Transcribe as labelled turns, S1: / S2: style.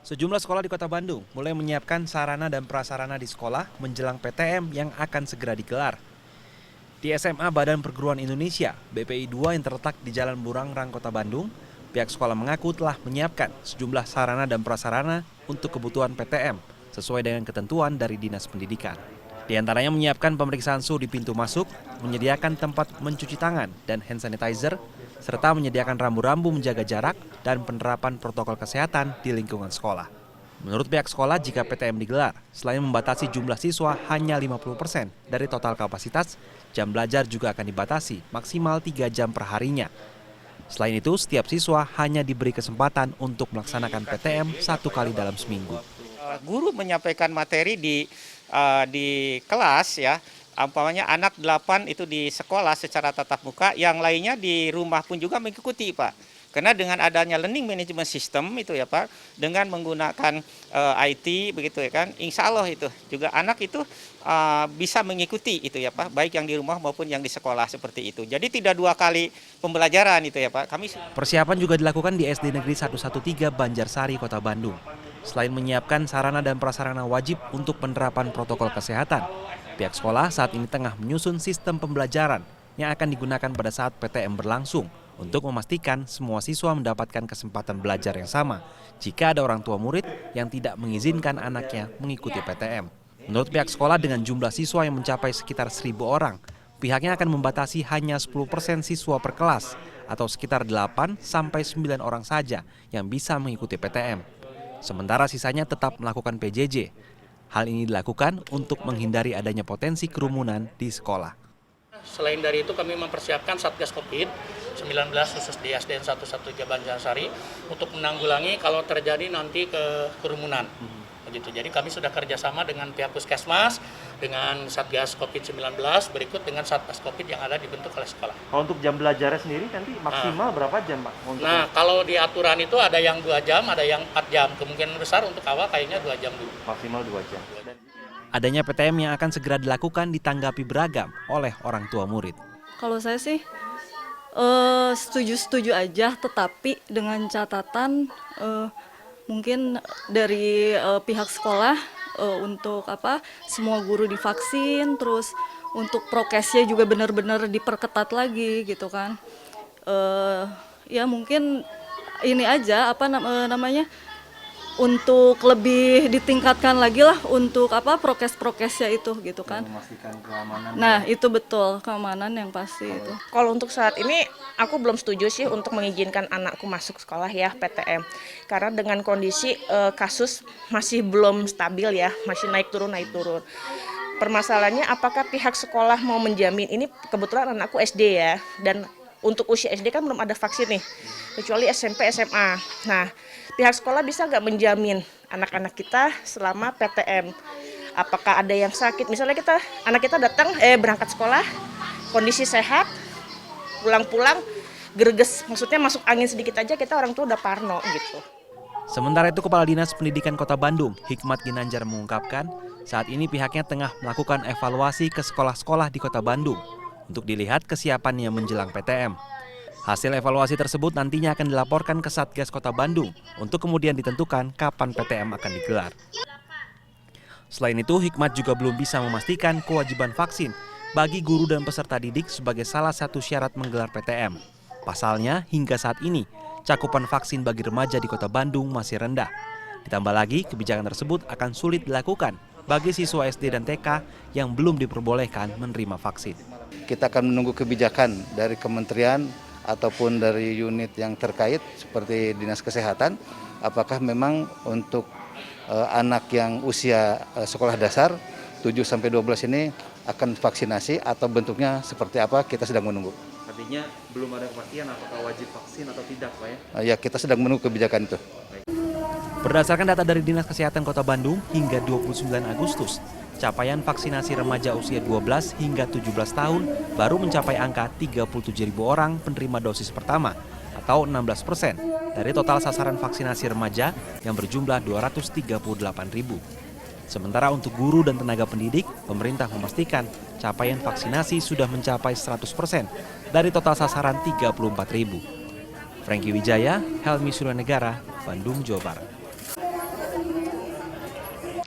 S1: Sejumlah sekolah di Kota Bandung mulai menyiapkan sarana dan prasarana di sekolah menjelang PTM yang akan segera digelar. Di SMA Badan Perguruan Indonesia, BPI 2 yang terletak di Jalan Burangrang, Kota Bandung, pihak sekolah mengaku telah menyiapkan sejumlah sarana dan prasarana untuk kebutuhan PTM sesuai dengan ketentuan dari Dinas Pendidikan. Di antaranya menyiapkan pemeriksaan suhu di pintu masuk, menyediakan tempat mencuci tangan dan hand sanitizer, serta menyediakan rambu-rambu menjaga jarak dan penerapan protokol kesehatan di lingkungan sekolah. Menurut pihak sekolah, jika PTM digelar, selain membatasi jumlah siswa hanya 50% dari total kapasitas, jam belajar juga akan dibatasi maksimal 3 jam per harinya. Selain itu, setiap siswa hanya diberi kesempatan untuk melaksanakan PTM 1 kali dalam seminggu.
S2: Guru menyampaikan materi di kelas ya, umpamanya anak 8 itu di sekolah secara tatap muka, yang lainnya di rumah pun juga mengikuti, Pak. Karena dengan adanya learning management system itu ya Pak, dengan menggunakan IT begitu ya kan, insya Allah itu juga anak itu bisa mengikuti itu ya Pak, baik yang di rumah maupun yang di sekolah seperti itu. Jadi tidak 2 kali pembelajaran itu ya Pak.
S1: Persiapan juga dilakukan di SD Negeri 113 Banjarsari, Kota Bandung. Selain menyiapkan sarana dan prasarana wajib untuk penerapan protokol kesehatan, pihak sekolah saat ini tengah menyusun sistem pembelajaran yang akan digunakan pada saat PTM berlangsung untuk memastikan semua siswa mendapatkan kesempatan belajar yang sama jika ada orang tua murid yang tidak mengizinkan anaknya mengikuti PTM. Menurut pihak sekolah, dengan jumlah siswa yang mencapai sekitar 1.000 orang, pihaknya akan membatasi hanya 10% siswa per kelas atau sekitar 8-9 orang saja yang bisa mengikuti PTM. Sementara sisanya tetap melakukan PJJ. Hal ini dilakukan untuk menghindari adanya potensi kerumunan di sekolah.
S3: Selain dari itu kami mempersiapkan Satgas COVID-19 khusus di SDN 113 Banjarsari untuk menanggulangi kalau terjadi nanti kerumunan. Begitu. Jadi kami sudah kerjasama dengan pihak Puskesmas, dengan Satgas COVID-19, berikut dengan Satgas COVID yang ada dibentuk oleh sekolah.
S1: Kalau untuk jam belajarnya sendiri nanti maksimal berapa jam, Pak?
S3: Kalau di aturan itu ada yang 2 jam, ada yang 4 jam. Kemungkinan besar untuk awal kayaknya 2 jam dulu.
S1: Maksimal 2 jam. Adanya PTM yang akan segera dilakukan ditanggapi beragam oleh orang tua murid.
S4: Kalau saya sih setuju-setuju aja, tetapi dengan catatan mungkin dari pihak sekolah untuk semua guru divaksin, terus untuk prokesnya juga benar-benar diperketat lagi gitu kan. Ya mungkin ini aja untuk lebih ditingkatkan lagi lah untuk prokesnya itu gitu kan.
S1: Memastikan keamanan.
S4: Nah, itu betul, keamanan yang pasti itu.
S5: Kalau untuk saat ini aku belum setuju sih untuk mengizinkan anakku masuk sekolah ya PTM. Karena dengan kondisi kasus masih belum stabil ya, masih naik turun. Permasalahannya apakah pihak sekolah mau menjamin, ini kebetulan anakku SD ya, dan untuk usia SD kan belum ada vaksin nih, kecuali SMP, SMA. Nah, pihak sekolah bisa nggak menjamin anak-anak kita selama PTM? Apakah ada yang sakit? Misalnya anak kita datang berangkat sekolah, kondisi sehat, pulang-pulang greges, maksudnya masuk angin sedikit aja kita orang tua udah parno gitu.
S1: Sementara itu, Kepala Dinas Pendidikan Kota Bandung, Hikmat Ginanjar, mengungkapkan saat ini pihaknya tengah melakukan evaluasi ke sekolah-sekolah di Kota Bandung untuk dilihat kesiapannya menjelang PTM. Hasil evaluasi tersebut nantinya akan dilaporkan ke Satgas Kota Bandung untuk kemudian ditentukan kapan PTM akan digelar. Selain itu, Hikmat juga belum bisa memastikan kewajiban vaksin bagi guru dan peserta didik sebagai salah satu syarat menggelar PTM. Pasalnya, hingga saat ini, cakupan vaksin bagi remaja di Kota Bandung masih rendah. Ditambah lagi, kebijakan tersebut akan sulit dilakukan bagi siswa SD dan TK yang belum diperbolehkan menerima vaksin.
S6: Kita akan menunggu kebijakan dari kementerian ataupun dari unit yang terkait seperti Dinas Kesehatan, apakah memang untuk anak yang usia sekolah dasar 7-12 ini akan vaksinasi atau bentuknya seperti apa, kita sedang menunggu.
S1: Artinya belum ada kepastian apakah wajib vaksin atau tidak, Pak ya?
S6: Ya, kita sedang menunggu kebijakan itu.
S1: Berdasarkan data dari Dinas Kesehatan Kota Bandung, hingga 29 Agustus, capaian vaksinasi remaja usia 12 hingga 17 tahun baru mencapai angka 37.000 orang penerima dosis pertama atau 16% dari total sasaran vaksinasi remaja yang berjumlah 238.000. Sementara untuk guru dan tenaga pendidik, pemerintah memastikan capaian vaksinasi sudah mencapai 100% dari total sasaran 34.000. Franky Wijaya, Helmi Suryanegara, Bandung, Jawa Barat.